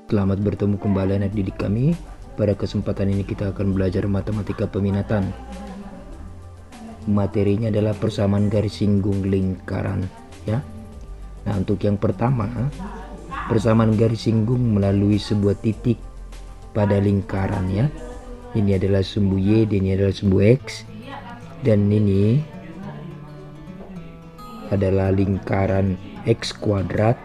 Selamat bertemu kembali anak didik kami. Pada kesempatan ini kita akan belajar matematika peminatan. Materinya adalah persamaan garis singgung lingkaran, ya. Nah, untuk yang pertama, persamaan garis singgung melalui sebuah titik pada lingkaran, ya. Ini adalah sumbu Y, dan ini adalah sumbu X, dan ini adalah lingkaran X kuadrat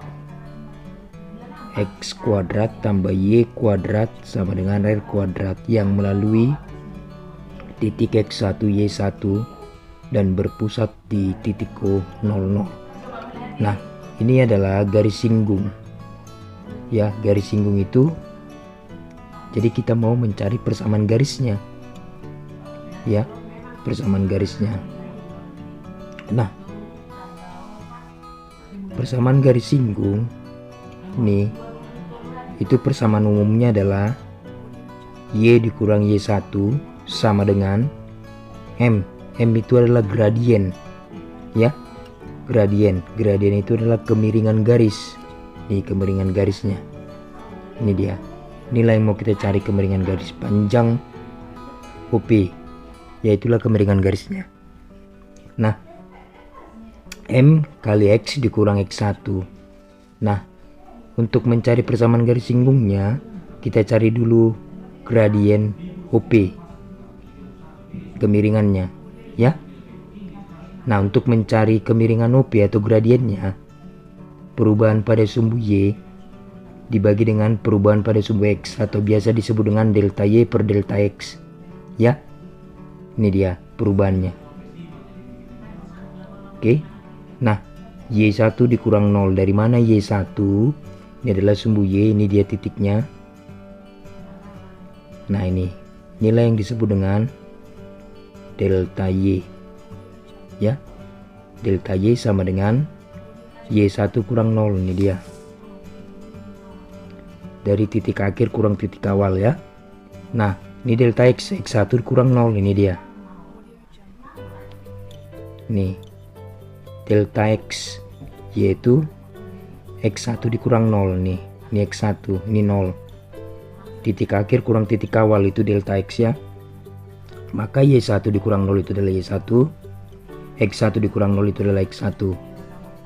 tambah Y kuadrat sama dengan R kuadrat yang melalui titik X1 Y1 dan berpusat di titik O00. Nah, ini adalah garis singgung, ya. Garis singgung itu, jadi kita mau mencari persamaan garisnya, ya, persamaan garisnya. Nah, persamaan garis singgung nih, itu persamaan umumnya adalah Y dikurang Y1 sama dengan M. M itu adalah gradien, ya. Gradien itu adalah kemiringan garis. Nih kemiringan garisnya. Ini dia. Inilah yang mau kita cari, kemiringan garis panjang OP. Yaitulah kemiringan garisnya. Nah, M kali X dikurang X1. Nah, untuk mencari persamaan garis singgungnya, kita cari dulu gradien OP, kemiringannya, ya. Nah, untuk mencari kemiringan OP atau gradiennya, perubahan pada sumbu Y dibagi dengan perubahan pada sumbu X atau biasa disebut dengan delta Y per delta X, ya. Ini dia perubahannya. Oke. Nah, Y1 dikurang 0. Dari mana Y1? Ini adalah sumbu Y, ini dia titiknya. Nah, inilah yang disebut dengan delta Y, ya. Delta Y sama dengan Y1 kurang 0, ini dia. Dari titik akhir kurang titik awal, ya. Nah, ini delta X, X1 kurang 0, ini dia. Nih, delta X yaitu X1 dikurang 0 nih. Ini X1, ini 0. Titik akhir kurang titik awal itu delta X, ya. Maka Y1 dikurang 0 itu adalah Y1. X1 dikurang 0 itu adalah X1.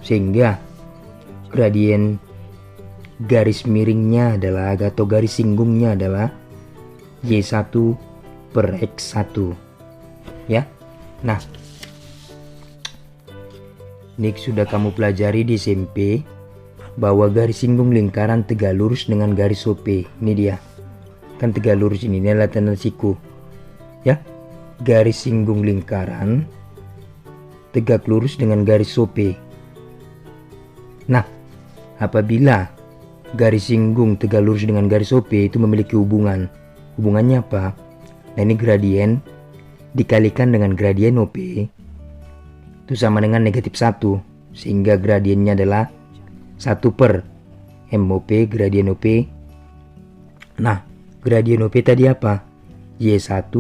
Sehingga gradien garis miringnya adalah, atau garis singgungnya adalah Y1 per X1, ya. Nah, ini sudah kamu pelajari di SMP bahwa garis singgung lingkaran tegak lurus dengan garis OP. Ini dia, kan tegak lurus, ini adalah tanda siku, ya. Garis singgung lingkaran tegak lurus dengan garis OP. Nah, apabila garis singgung tegak lurus dengan garis OP itu memiliki hubungannya apa? Nah, ini gradien dikalikan dengan gradien OP itu sama dengan negatif 1, sehingga gradiennya adalah 1 per MOP, gradien OP. Nah, gradien OP tadi apa? Y1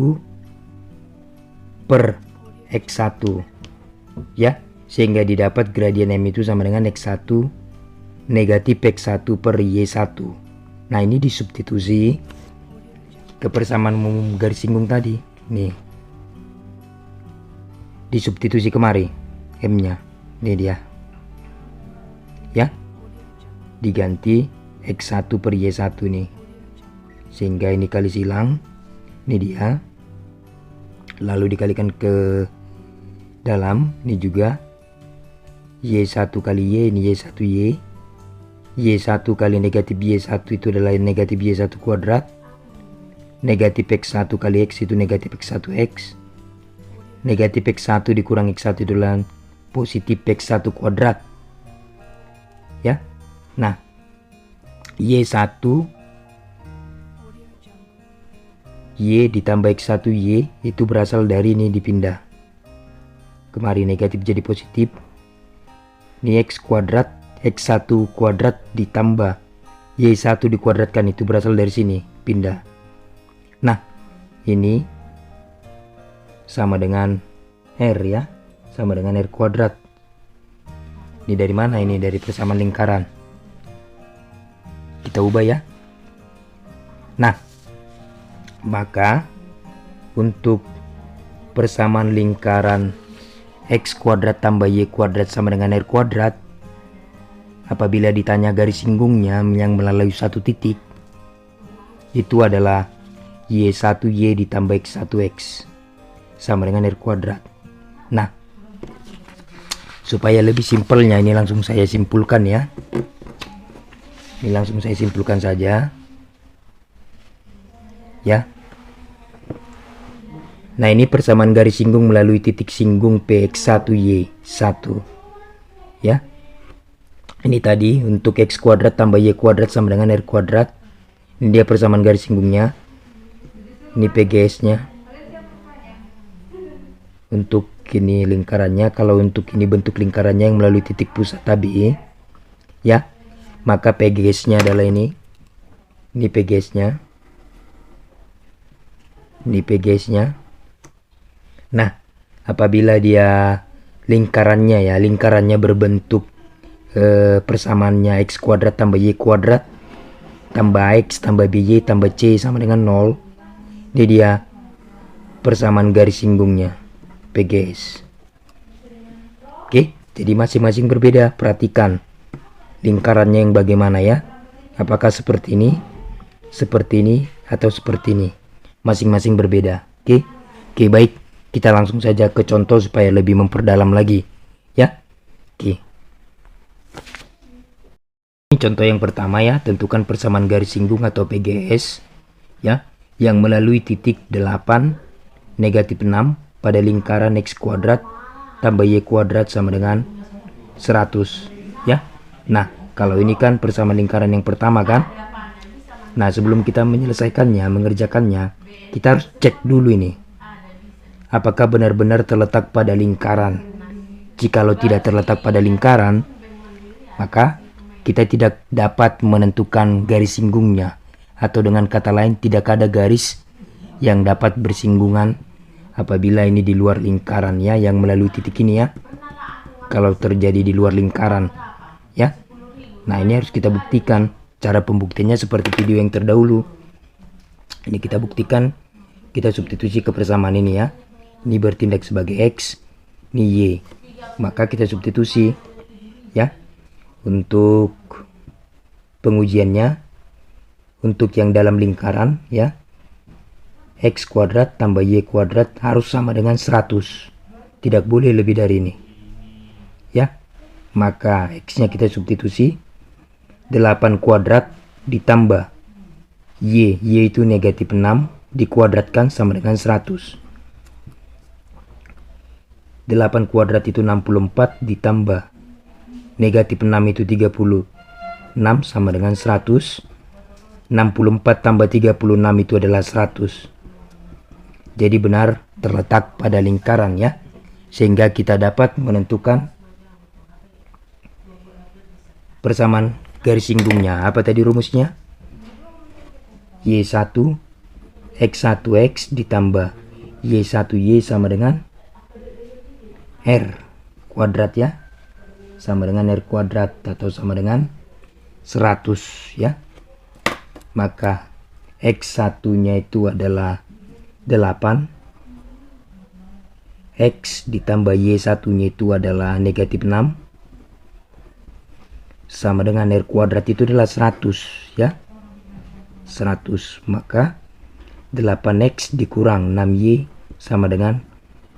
per X1, ya. Sehingga didapat gradien M itu sama dengan X1 negatif X1 per Y1. Nah, ini disubstitusi ke persamaan umum garis singgung tadi. Nih, disubstitusi kemari M-nya. Ini dia, ya. Diganti X1 per Y1 nih. Sehingga ini kali silang. Ini dia. Lalu dikalikan ke dalam. Ini juga Y1 kali Y, ini Y1Y. Y1 kali negatif Y1 itu adalah negatif Y1 kuadrat. Negatif X1 kali X itu negatif X1X. Negatif X1 dikurang X1 itu adalah positif X1 kuadrat, ya. Nah, Y1 Y ditambah X1Y itu berasal dari ini, dipindah kemari, negatif jadi positif. Ini X kuadrat, X1 kuadrat ditambah Y1 dikuadratkan itu berasal dari sini, pindah. Nah, ini sama dengan R, ya. Sama dengan R kuadrat. Ini dari mana? Ini dari persamaan lingkaran. Kita ubah, ya. Nah, maka untuk persamaan lingkaran x kuadrat tambah y kuadrat sama dengan r kuadrat, apabila ditanya garis singgungnya yang melalui satu titik, itu adalah y1y ditambah x1x sama dengan r kuadrat. Nah, supaya lebih simpelnya ini langsung saya simpulkan ya. Ini langsung saya simpulkan saja. Ya. Nah, ini persamaan garis singgung melalui titik singgung px1y1. Ya. Ini tadi untuk x kuadrat tambah y kuadrat sama dengan r kuadrat. Ini dia persamaan garis singgungnya. Ini PGS-nya. Untuk ini lingkarannya, kalau untuk ini bentuk lingkarannya yang melalui titik pusat tadi, ya, maka PGS-nya adalah ini. Ini PGS-nya. Ini PGS-nya. Nah, apabila dia lingkarannya berbentuk persamaannya x kuadrat tambah y kuadrat tambah x tambah by tambah c sama dengan 0, ini dia persamaan garis singgungnya PGS. Oke, jadi masing-masing berbeda. Perhatikan lingkarannya yang bagaimana ya, apakah seperti ini, atau seperti ini. Masing-masing berbeda. Oke, baik, kita langsung saja ke contoh supaya lebih memperdalam lagi ya. Oke, ini contoh yang pertama ya. Tentukan persamaan garis singgung atau PGS ya, yang melalui titik 8, negatif 6 pada lingkaran x kuadrat tambah y kuadrat sama dengan 100 ya. Nah, kalau ini kan persamaan lingkaran yang pertama kan. Nah, sebelum kita menyelesaikannya, mengerjakannya, kita harus cek dulu ini apakah benar-benar terletak pada lingkaran. Jikalau tidak terletak pada lingkaran, maka kita tidak dapat menentukan garis singgungnya, atau dengan kata lain tidak ada garis yang dapat bersinggungan apabila ini di luar lingkaran ya, yang melalui titik ini ya. Kalau terjadi di luar lingkaran ya. Nah, ini harus kita buktikan. Cara pembuktiannya seperti video yang terdahulu. Ini kita buktikan, kita substitusi ke persamaan ini ya. Ini bertindak sebagai x, ini y. Maka kita substitusi ya. Untuk pengujiannya, untuk yang dalam lingkaran ya, x kuadrat tambah y kuadrat harus sama dengan 100. Tidak boleh lebih dari ini ya. Maka x-nya kita substitusi 8 kuadrat ditambah y itu negatif 6 dikuadratkan sama dengan 100. 8 kuadrat itu 64 ditambah negatif 6 itu 36 sama dengan 100. 64 tambah 36 itu adalah 100. Jadi benar terletak pada lingkaran ya, sehingga kita dapat menentukan persamaan garis singgungnya. Apa tadi rumusnya? Y1 X1X ditambah Y1Y sama dengan R kuadrat ya, sama dengan R kuadrat atau sama dengan 100 ya. Maka X1 nya itu adalah 8, X ditambah Y1 nya itu adalah negatif 6 sama dengan R kuadrat itu adalah 100 ya, 100. Maka 8X dikurang 6Y sama dengan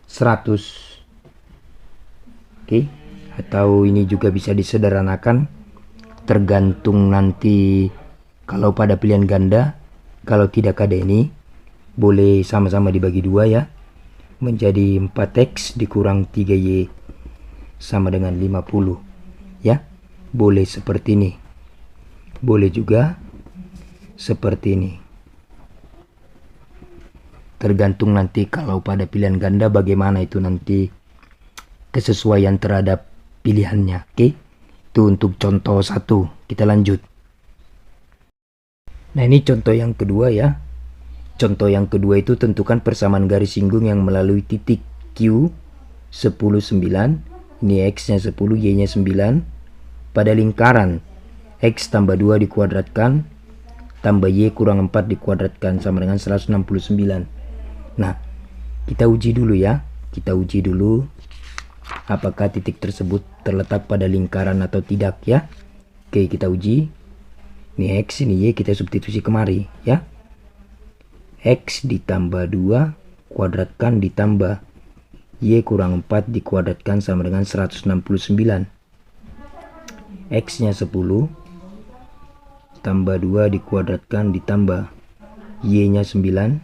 100. Oke, atau ini juga bisa disederhanakan, tergantung nanti kalau pada pilihan ganda. Kalau tidak ada ini, boleh sama-sama dibagi 2 ya, menjadi 4X dikurang 3Y sama dengan 50 ya. Boleh seperti ini, boleh juga seperti ini, tergantung nanti kalau pada pilihan ganda bagaimana itu nanti kesesuaian terhadap pilihannya. Oke, itu untuk contoh 1. Kita lanjut. Nah, ini contoh yang kedua ya. Contoh yang kedua itu tentukan persamaan garis singgung yang melalui titik Q 10, 9. Ini X nya 10, Y nya 9 pada lingkaran X tambah 2 dikuadratkan tambah Y kurang 4 dikuadratkan sama dengan 169. Nah, kita uji dulu ya. Kita uji dulu apakah titik tersebut terletak pada lingkaran atau tidak ya. Oke, kita uji. Ini X, ini Y, kita substitusi kemari ya. X ditambah 2 kuadratkan ditambah Y kurang 4 dikuadratkan sama dengan 169. X nya 10 tambah 2 dikuadratkan ditambah Y nya 9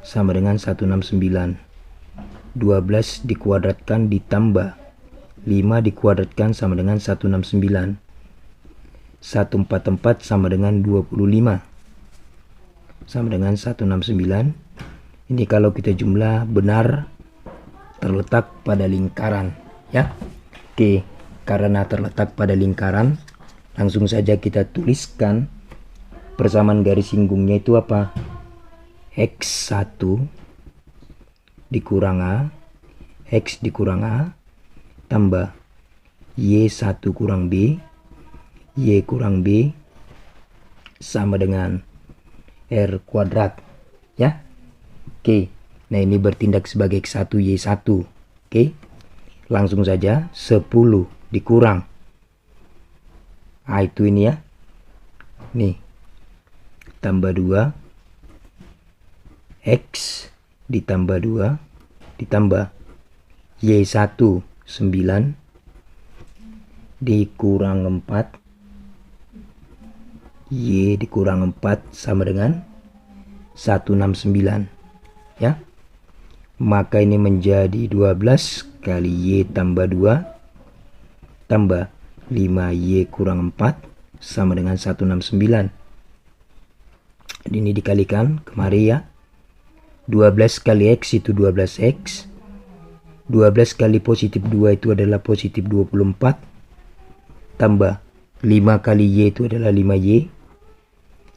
sama dengan 169. 12 dikuadratkan ditambah 5 dikuadratkan sama dengan 169. 144 sama dengan 25 sama dengan 169. Ini kalau kita jumlah benar terletak pada lingkaran ya. Oke, karena terletak pada lingkaran, langsung saja kita tuliskan persamaan garis singgungnya itu apa? X1 dikurang A, X dikurang A, tambah Y1 kurang B, Y kurang B, sama dengan R kuadrat ya. Oke, nah ini bertindak sebagai X1 Y1. Oke, langsung saja 10 dikurang A itu ini ya, nih, tambah 2 X ditambah 2 ditambah Y1 9 dikurang 4 Y dikurang 4 sama dengan 169 ya. Maka ini menjadi 12 kali Y tambah 2 tambah 5Y kurang 4 sama dengan 169. Ini dikalikan kemari ya. 12 kali X itu 12X. 12 kali positif 2 itu adalah positif 24. Tambah 5 kali Y itu adalah 5Y.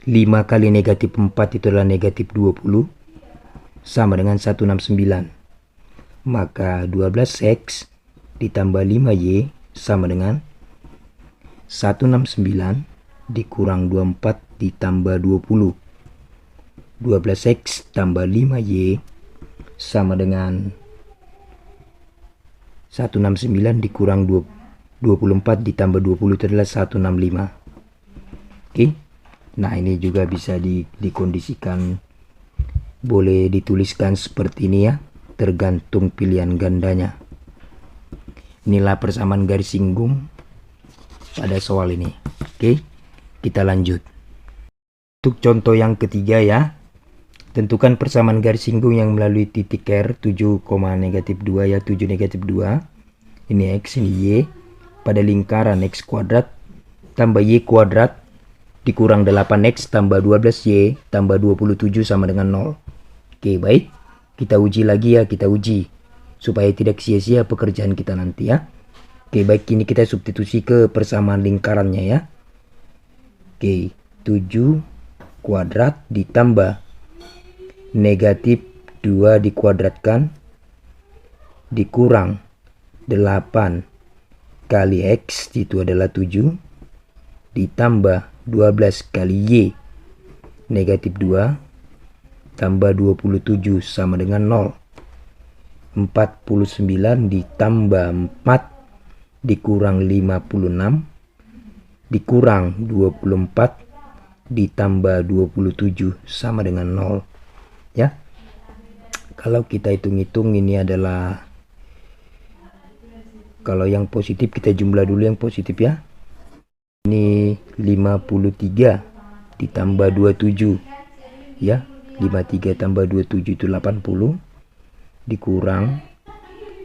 5 kali negatif 4 itu adalah negatif 20 sama dengan 169. Maka 12X ditambah 5Y sama dengan 169 dikurang 24 ditambah 20. 12X tambah 5Y sama dengan 169 dikurang 24 ditambah 20 itu adalah 165. Oke. Nah, ini juga bisa dikondisikan, boleh dituliskan seperti ini ya, tergantung pilihan gandanya. Inilah persamaan garis singgung pada soal ini. Oke, kita lanjut. Untuk contoh yang ketiga ya, tentukan persamaan garis singgung yang melalui titik R 7, negatif 2 ya, 7 negatif 2. Ini X, ini Y, pada lingkaran X kuadrat tambah Y kuadrat dikurang 8X tambah 12Y tambah 27 sama dengan 0. Oke, baik. Kita uji lagi ya, kita uji. Supaya tidak sia-sia pekerjaan kita nanti ya. Oke, baik. Ini kita substitusi ke persamaan lingkarannya ya. Oke, 7 kuadrat ditambah negatif 2 dikuadratkan dikurang 8 kali X itu adalah 7 ditambah 12 kali Y negatif 2 tambah 27 sama dengan 0. 49 ditambah 4 dikurang 56 dikurang 24 ditambah 27 sama dengan 0 ya. Kalau kita hitung-hitung ini adalah, kalau yang positif kita jumlah dulu yang positif ya. Ini 53 ditambah 27 ya, 53 tambah 27 itu 80 dikurang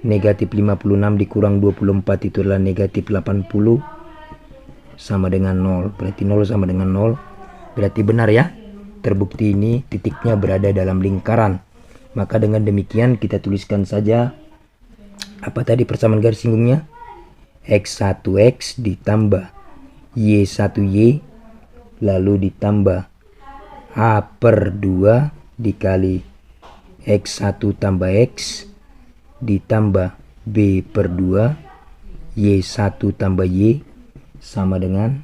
negatif 56 dikurang 24 itu adalah negatif 80 sama dengan 0. Berarti 0 sama dengan 0, berarti benar ya, terbukti ini titiknya berada dalam lingkaran. Maka dengan demikian kita tuliskan saja apa tadi persamaan garis singgungnya, X1X ditambah Y1Y lalu ditambah A per 2 dikali X1 tambah X ditambah B per 2 Y1 tambah Y sama dengan,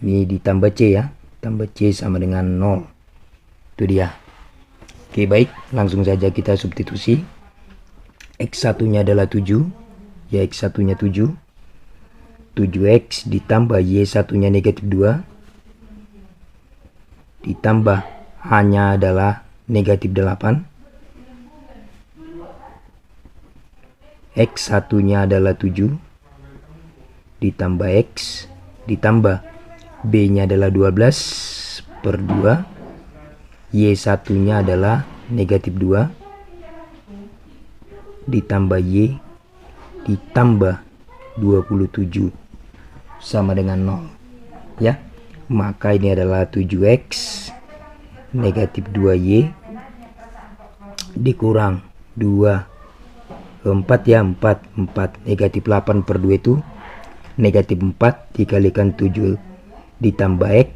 Ini ditambah C ya. Tambah C sama dengan 0. Itu dia. Oke, baik. Langsung saja kita substitusi. X1-nya adalah 7. Ya, X1-nya 7. 7X ditambah Y1-nya negatif 2. Ditambah H-nya adalah negatif 8. X1-nya adalah 7. Ditambah X. Ditambah B-nya adalah 12 per 2. Y1-nya adalah negatif 2. Ditambah Y. Ditambah 27 sama dengan 0 ya. Maka ini adalah 7X negatif 2Y dikurang 2 4 ya, 4 negatif 8 per 2 itu negatif 4 dikalikan 7 ditambah X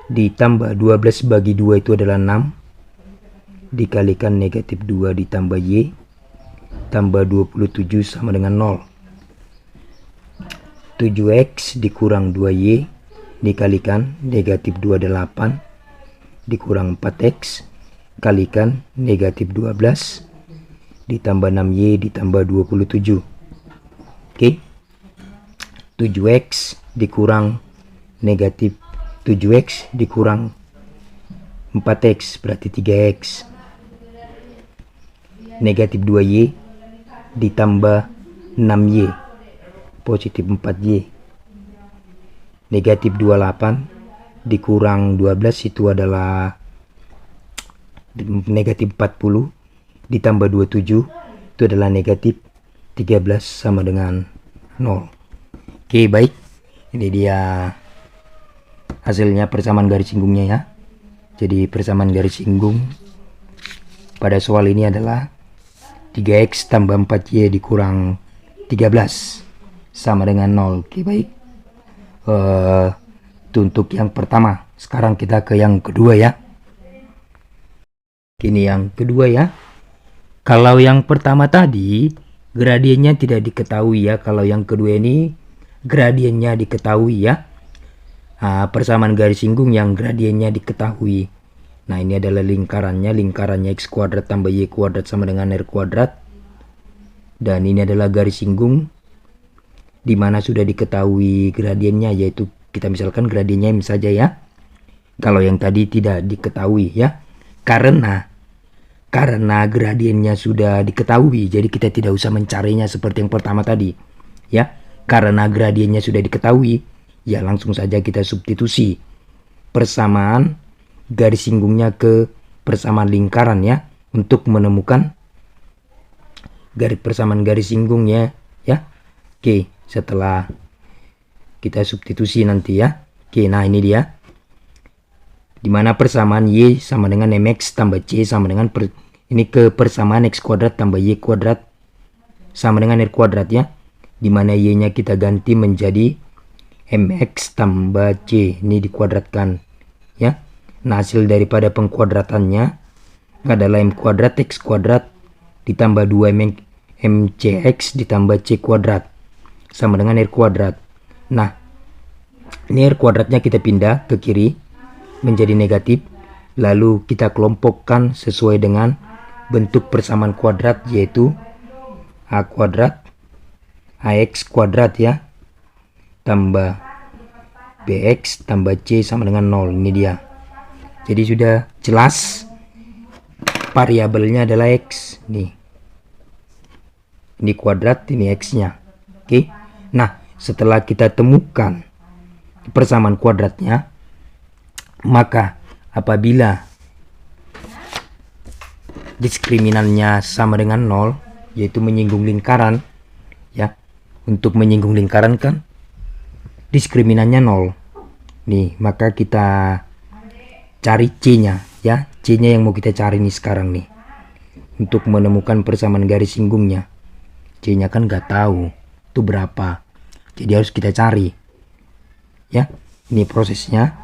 ditambah 12 bagi 2 itu adalah 6 dikalikan negatif 2 ditambah Y tambah 27 sama dengan 0. 7X dikurang 2Y dikalikan negatif 28 dikurang 4X kalikan negatif 12 ditambah 6Y ditambah 27. Oke. 7X dikurang negatif 7X dikurang 4X berarti 3X. Negatif 2Y ditambah 6Y positif 4Y. Negatif 28 dikurang 12 itu adalah negatif 40 ditambah 27 itu adalah negatif 13 sama dengan 0. Oke, baik. Ini dia hasilnya persamaan garis singgungnya ya. Jadi persamaan garis singgung pada soal ini adalah 3X tambah 4Y dikurang 13 sama dengan 0. Oke, baik. Itu untuk yang pertama. Sekarang kita ke yang kedua ya. Kini yang kedua ya. Kalau yang pertama tadi gradiennya tidak diketahui ya. Kalau yang kedua ini gradiennya diketahui ya. Persamaan garis singgung yang gradiennya diketahui. Nah, ini adalah lingkarannya. Lingkarannya X kuadrat tambah Y kuadrat sama dengan R kuadrat. Dan ini adalah garis singgung di mana sudah diketahui gradiennya, yaitu kita misalkan gradiennya M saja ya. Kalau yang tadi tidak diketahui ya. Karena gradiennya sudah diketahui, jadi kita tidak usah mencarinya seperti yang pertama tadi ya. Karena gradiennya sudah diketahui, ya langsung saja kita substitusi persamaan garis singgungnya ke persamaan lingkaran ya, untuk menemukan persamaan garis singgungnya ya. Oke, setelah kita substitusi nanti ya. Oke, nah ini dia. Dimana persamaan Y sama dengan MX tambah C sama dengan ini ke persamaan X kuadrat tambah Y kuadrat sama dengan R kuadrat ya. Dimana Y nya kita ganti menjadi MX tambah C. Ini dikuadratkan ya. Nah, hasil daripada pengkuadratannya adalah M kuadrat X kuadrat ditambah 2 MCX ditambah C kuadrat sama dengan R kuadrat. Nah, ini R kuadratnya kita pindah ke kiri menjadi negatif, lalu kita kelompokkan sesuai dengan bentuk persamaan kuadrat, yaitu A kuadrat AX kuadrat ya tambah BX tambah C sama dengan 0. Ini dia. Jadi sudah jelas variabelnya adalah X nih. Ini kuadrat, ini X nya. Oke. Nah, setelah kita temukan persamaan kuadratnya, maka apabila diskriminannya sama dengan 0, yaitu menyinggung lingkaran ya. Untuk menyinggung lingkaran kan diskriminannya 0 nih, maka kita cari C nya ya. C nya yang mau kita cari nih sekarang nih, untuk menemukan persamaan garis singgungnya. C nya kan nggak tahu itu berapa, jadi harus kita cari ya. Ini prosesnya.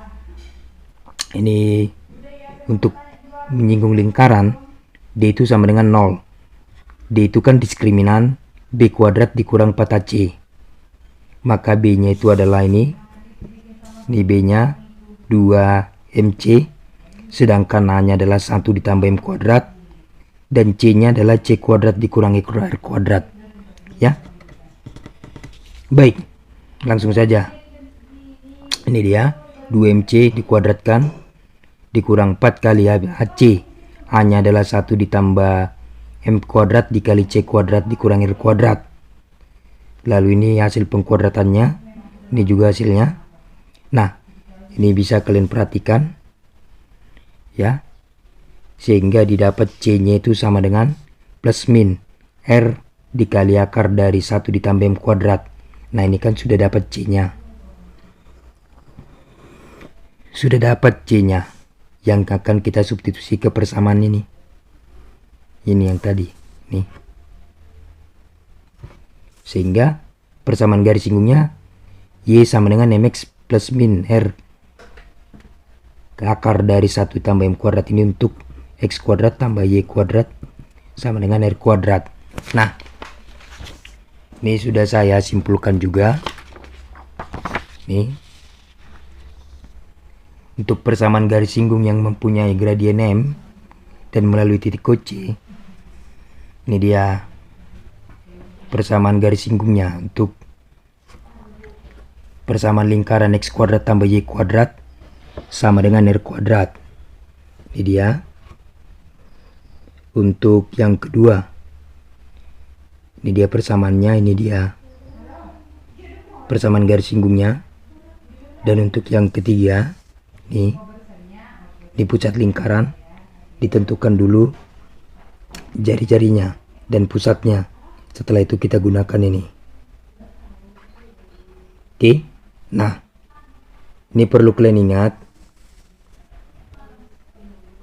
Ini untuk menyinggung lingkaran, D itu sama dengan 0. D itu kan diskriminan B kuadrat dikurang 4AC. Maka B nya itu adalah ini Ini B-nya 2MC, sedangkan A-nya adalah 1 ditambah M kuadrat, dan C-nya adalah C kuadrat dikurangi R kuadrat. Ya. Baik, langsung saja. Ini dia 2MC dikuadratkan dikurang 4 kali AC. A-nya adalah 1 ditambah M kuadrat dikali C kuadrat dikurangi R kuadrat. Lalu ini hasil pengkuadratannya. Ini juga hasilnya. Nah, ini bisa kalian perhatikan. Ya. Sehingga didapat C-nya itu sama dengan plus min R dikali akar dari 1 ditambah M kuadrat. Nah, ini kan sudah dapat C-nya. Sudah dapat C-nya. Yang akan kita substitusi ke persamaan ini. Ini yang tadi. Nih. Sehingga persamaan garis singgungnya Y sama dengan MX plus min R akar dari 1 tambah M kuadrat ini untuk X kuadrat tambah Y kuadrat sama dengan R kuadrat. Nah, ini sudah saya simpulkan juga. Nih. Untuk persamaan garis singgung yang mempunyai gradien M dan melalui titik C, ini dia persamaan garis singgungnya. Untuk persamaan lingkaran X kuadrat tambah Y kuadrat sama dengan R kuadrat. Ini dia. Untuk yang kedua, ini dia persamaannya, ini dia persamaan garis singgungnya. Dan untuk yang ketiga, nih, di pusat lingkaran ditentukan dulu jari-jarinya dan pusatnya. Setelah itu kita gunakan ini. Oke. Nah, ini perlu kalian ingat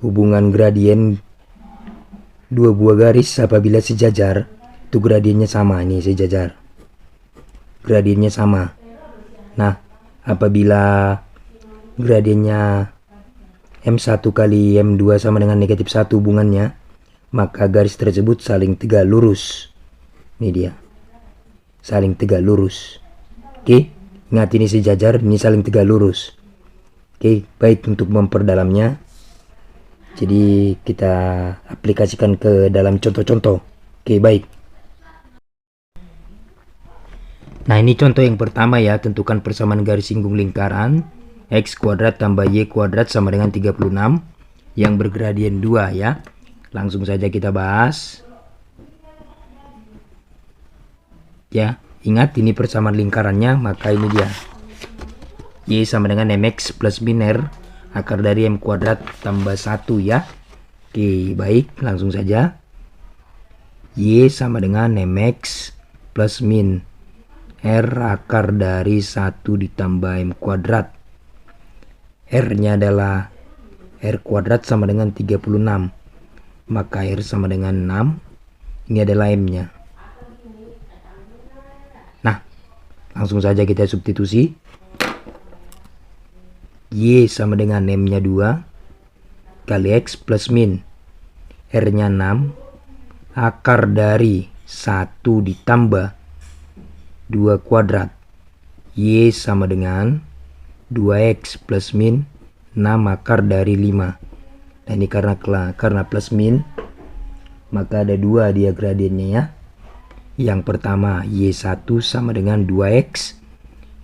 hubungan gradien dua buah garis apabila sejajar itu gradiennya sama. Ini sejajar, gradiennya sama. Nah, apabila gradiennya M1 kali M2 sama dengan negatif 1 hubungannya, maka garis tersebut saling tegak lurus. Ini dia, saling tegak lurus. Oke, ingat ini sejajar, ini saling tegak lurus. Oke, baik, untuk memperdalamnya, jadi kita aplikasikan ke dalam contoh-contoh. Oke, baik. Nah, ini contoh yang pertama ya, tentukan persamaan garis singgung lingkaran X kuadrat tambah Y kuadrat sama dengan 36 yang bergradien 2 ya. Langsung saja kita bahas. Ya, ingat ini persamaan lingkarannya, maka ini dia. Y sama dengan MX plus min R akar dari M kuadrat tambah 1 ya. Oke, baik, langsung saja. Y sama dengan MX plus min R akar dari 1 ditambah M kuadrat. R-nya adalah R kuadrat sama dengan 36. Maka R sama dengan 6. Ini adalah M-nya. Nah, langsung saja kita substitusi. Y sama dengan M-nya 2 kali X plus min R-nya 6 akar dari 1 ditambah 2 kuadrat. Y sama dengan 2x plus min 6 akar dari 5. Nah, ini karena plus min, maka ada 2 dia gradiennya ya. Yang pertama Y1 sama dengan 2x,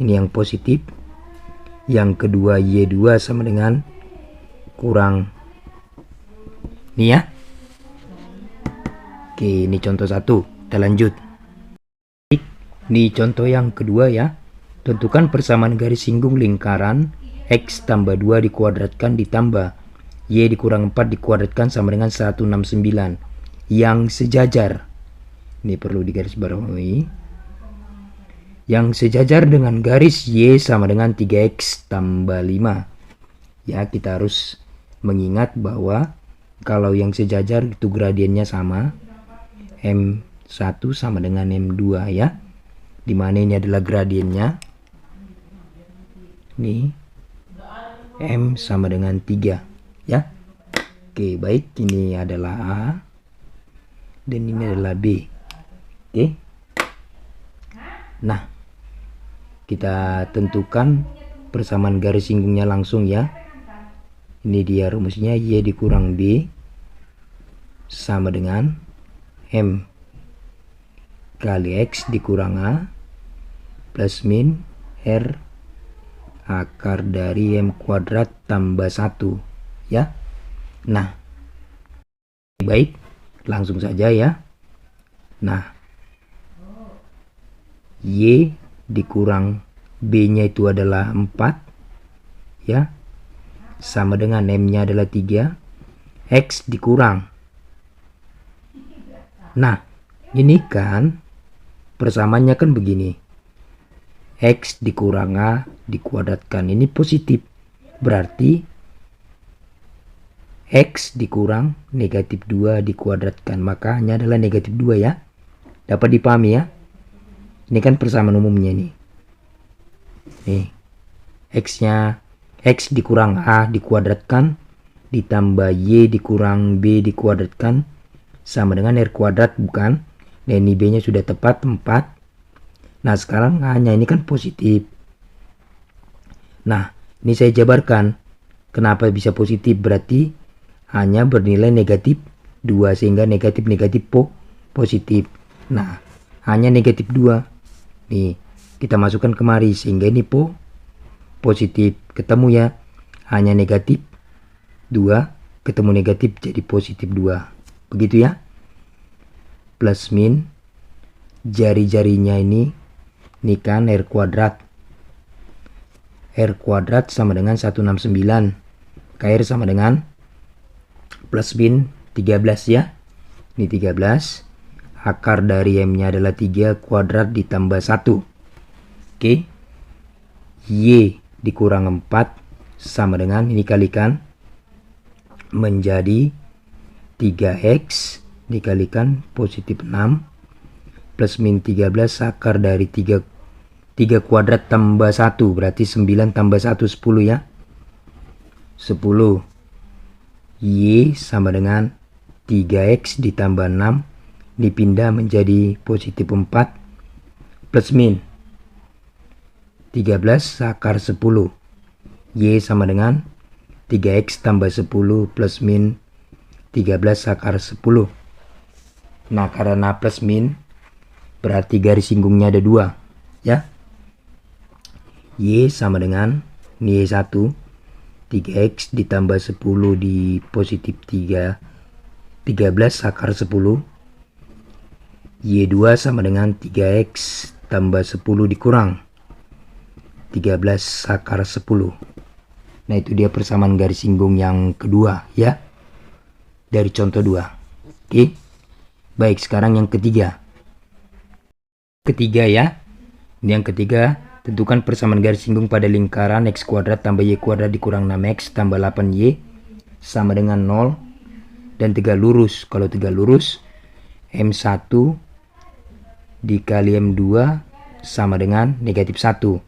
ini yang positif. Yang kedua Y2 sama dengan kurang ini ya. Oke, ini contoh 1. Kita lanjut. Ini contoh yang kedua ya. Tentukan persamaan garis singgung lingkaran X tambah 2 dikuadratkan ditambah Y dikurang 4 dikuadratkan sama dengan 169 yang sejajar. Ini perlu digarisbawahi. Yang sejajar dengan garis Y sama dengan 3X tambah 5. Ya, kita harus mengingat bahwa kalau yang sejajar itu gradiennya sama. M1 sama dengan M2 ya. Dimana ini adalah gradiennya. Ini M sama dengan 3 ya. Oke, baik, ini adalah A dan ini adalah B. Oke. Nah, kita tentukan persamaan garis singgungnya langsung ya. Ini dia rumusnya, Y dikurang B sama dengan M kali X dikurang A plus min R akar dari M kuadrat tambah 1 ya. Nah, baik, langsung saja ya. Nah, Y dikurang B nya itu adalah 4 ya, sama dengan M nya adalah 3, X dikurang. Nah, ini kan persamaannya kan begini, X dikurang A dikuadratkan, ini positif, berarti X dikurang negatif 2 dikuadratkan, maka hanya adalah negatif 2 ya. Dapat dipahami ya. Ini kan persamaan umumnya nih. Nih, X-nya, X dikurang A dikuadratkan ditambah Y dikurang B dikuadratkan sama dengan R kuadrat, bukan? Dan ini B nya sudah tepat 4. Nah, sekarang hanya ini kan positif. Nah, ini saya jabarkan kenapa bisa positif, berarti hanya bernilai negatif 2 sehingga negatif positif. Nah, hanya negatif 2. Nih, kita masukkan kemari sehingga ini positif. Ketemu ya, hanya negatif 2 ketemu negatif jadi positif 2. Begitu ya. Plus min jari-jarinya ini kan R kuadrat. R kuadrat sama dengan 169. KR sama dengan plus min 13 ya. Ini 13. Akar dari M nya adalah 3 kuadrat ditambah 1. Oke. Y dikurang 4 sama dengan, ini kalikan, menjadi 3X dikalikan positif 6 plus min 13 akar dari 3 kuadrat tambah 1, berarti 9 tambah 1 10 ya. 10. Y sama dengan 3X ditambah 6 dipindah menjadi positif 4 plus min 13 akar 10. Y sama dengan 3X tambah 10 plus min 13 akar 10. Nah, karena plus min berarti garis singgungnya ada 2 ya. Y sama dengan ini Y1 3X ditambah 10 di positif 13 akar 10. Y2 sama dengan 3X tambah 10 dikurang 13 akar 10. Nah, itu dia persamaan garis singgung yang kedua ya, dari contoh 2. Oke. Baik, sekarang yang ketiga. Ketiga ya. Ini yang ketiga, tentukan persamaan garis singgung pada lingkaran X kuadrat tambah Y kuadrat dikurang 6X tambah 8Y sama dengan 0 dan tegak lurus. Kalau tegak lurus, M1 dikali M2 sama dengan negatif 1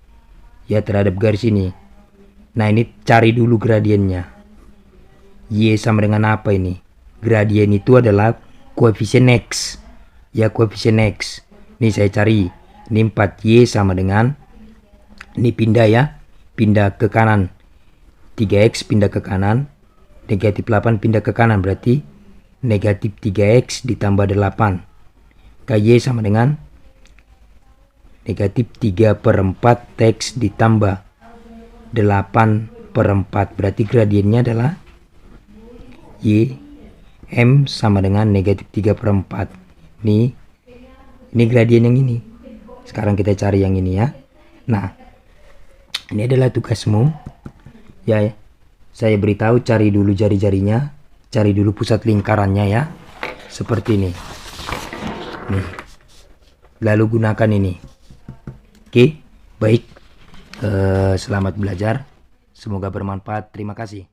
ya terhadap garis ini. Nah, ini cari dulu gradiennya. Y sama dengan apa ini? Gradien itu adalah koefisien X ya, koefisien X. Ini saya cari, ini 4Y sama dengan, ini pindah ya, pindah ke kanan, 3X pindah ke kanan, negatif 8 pindah ke kanan, berarti negatif 3X ditambah 8. KY sama dengan negatif 3/4 X ditambah 8/4, berarti gradiennya adalah Y M sama dengan negatif 3/4. Ini gradien yang ini. Sekarang kita cari yang ini ya. Nah, ini adalah tugasmu ya. Saya beritahu, cari dulu jari-jarinya, cari dulu pusat lingkarannya ya, seperti ini nih, lalu gunakan ini. Oke, baik, selamat belajar, semoga bermanfaat, terima kasih.